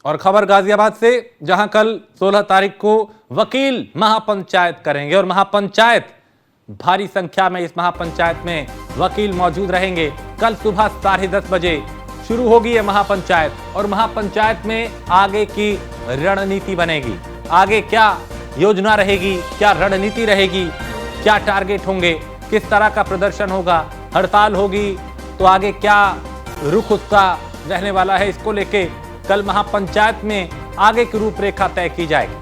और खबर गाजियाबाद से, जहां कल 16 तारीख को वकील महापंचायत करेंगे और महापंचायत भारी संख्या में, इस महापंचायत में वकील मौजूद रहेंगे। कल सुबह 10:30 बजे शुरू होगी यह महापंचायत और महापंचायत में आगे की रणनीति बनेगी। आगे क्या योजना रहेगी, क्या रणनीति रहेगी, क्या टारगेट होंगे, किस तरह का प्रदर्शन होगा, हड़ताल होगी तो आगे क्या रुख उसका रहने वाला है, इसको लेके कल महापंचायत में आगे की रूपरेखा तय की जाएगी।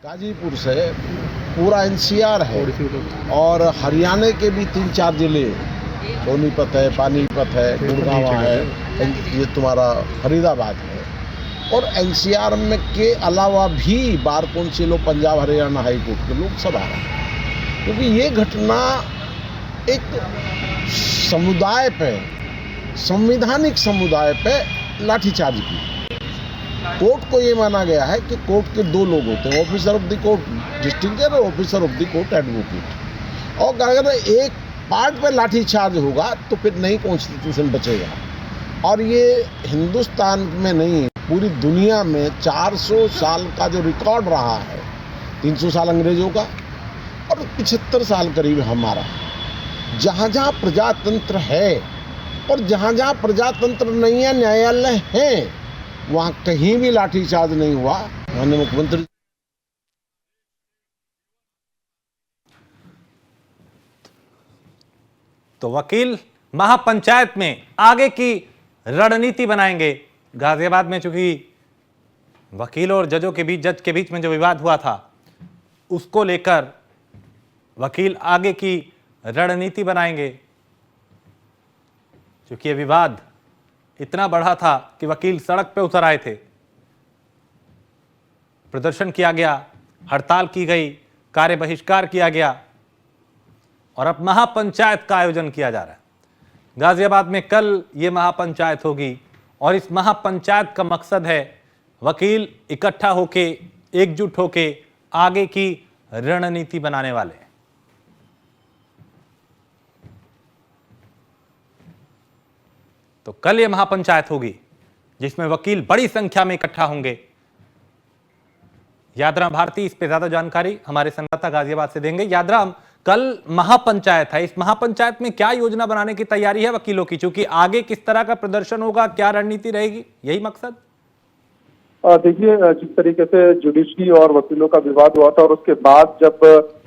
गाजीपुर से पूरा एनसीआर है और हरियाणा के भी 3-4 जिले, सोनीपत है, पानीपत है, गुड़गांव है, ये तुम्हारा फरीदाबाद है। और एनसीआर में के अलावा भी bar council, Punjab Haryana high court के लोग सब आ रहे हैं, क्योंकि ये घटना एक समुदाय पे, संवैधानिक समुदाय पे लाठीचार्ज की। कोर्ट को ये माना गया है कि कोर्ट के 2 लोग होते हैं, officer of the court district जज और officer of the court advocate. और अगर एक पार्ट पे लाठीचार्ज होगा तो फिर नई कॉन्स्टिट्यूशन बचेगा। और ये हिंदुस्तान में नहीं, पूरी दुनिया में 400 साल का जो रिकॉर्ड रहा है, 300 साल अंग्रेजों का और 75 साल करीब हमारा, जहाँ जहाँ प्रजातंत्र है और जहाँ जहाँ प्रजातंत्र नहीं है, न्यायालय है, वहाँ कहीं भी लाठीचार्ज नहीं हुआ। माननीय मुख्यमंत्री तो वकील महापंचायत में आगे की रणनीति बनाएंगे। गाजियाबाद में चूंकि वकील और जज के बीच में जो विवाद हुआ था, उसको लेकर वकील आगे की रणनीति बनाएंगे। क्योंकि यह विवाद इतना बढ़ा था कि वकील सड़क पे उतर आए थे, प्रदर्शन किया गया, हड़ताल की गई, कार्य बहिष्कार किया गया और अब महापंचायत का आयोजन किया जा रहा है। गाजियाबाद में कल ये महापंचायत होगी और इस महापंचायत का मकसद है वकील इकट्ठा होके, एकजुट होके आगे की रणनीति बनाने वाले हैं। तो कल ये महापंचायत होगी जिसमें वकील बड़ी संख्या में इकट्ठा होंगे। यादराम भारती इस पे ज्यादा जानकारी हमारे संवाददाता गाजियाबाद से देंगे। यादराम, कल महापंचायत है, इस महापंचायत में क्या योजना बनाने की तैयारी है वकीलों की, क्योंकि आगे किस तरह का प्रदर्शन होगा, क्या रणनीति रहेगी, यही मकसद? देखिए, जिस तरीके से जुडिशरी और वकीलों का विवाद हुआ था और उसके बाद जब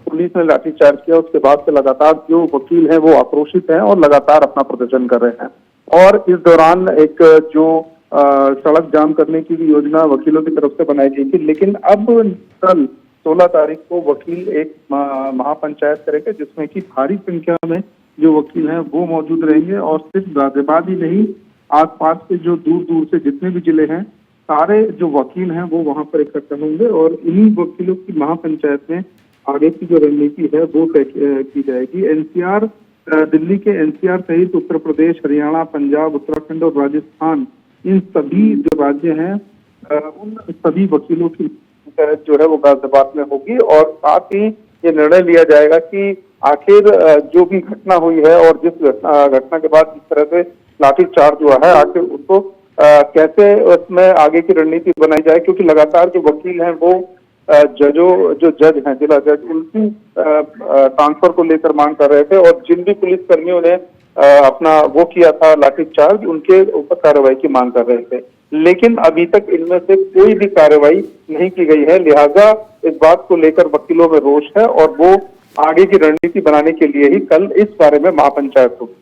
पुलिस ने लाठीचार्ज किया, उसके बाद से लगातार जो वकील हैं वो आक्रोशित हैं और लगातार अपना प्रदर्शन कर रहे हैं। और इस दौरान एक जो सड़क जाम करने की भी योजना वकीलों की तरफ से बनाई गई थी, लेकिन अब कल 16 तारीख को वकील एक महापंचायत करेंगे जिसमें कि भारी संख्या में जो वकील हैं वो मौजूद रहेंगे। और सिर्फ गाजियाबाद ही नहीं, आसपास के जो दूर दूर से जितने भी जिले हैं, सारे जो वकील हैं वो वहां पर इकट्ठा होंगे और इन्हीं वकीलों की महापंचायत में आगे की जो रणनीति है वो तय की जाएगी। एनसीआर, दिल्ली के एनसीआर सहित उत्तर प्रदेश, हरियाणा, पंजाब, उत्तराखंड और राजस्थान, इन सभी जो राज्य हैं उन सभी वकीलों की जो है वो गाजियाबाद में होगी। और साथ ही ये निर्णय लिया जाएगा कि आखिर जो भी घटना हुई है और जिस घटना के बाद जिस तरह से लाठीचार्ज हुआ है, आखिर उसको कैसे उसमें आगे की रणनीति बनाई जाए, क्योंकि लगातार जो वकील हैं वो जो जज हैं, जिला जज, उनकी ट्रांसफर को लेकर मांग कर रहे थे और जिन भी पुलिस कर्मियों ने अपना वो किया था लाठीचार्ज, उनके ऊपर कार्रवाई की मांग कर रहे थे। लेकिन अभी तक इनमें से कोई भी कार्रवाई नहीं की गई है, लिहाजा इस बात को लेकर वकीलों में रोष है और वो आगे की रणनीति बनाने के लिए ही कल इस बारे में महापंचायत होगी।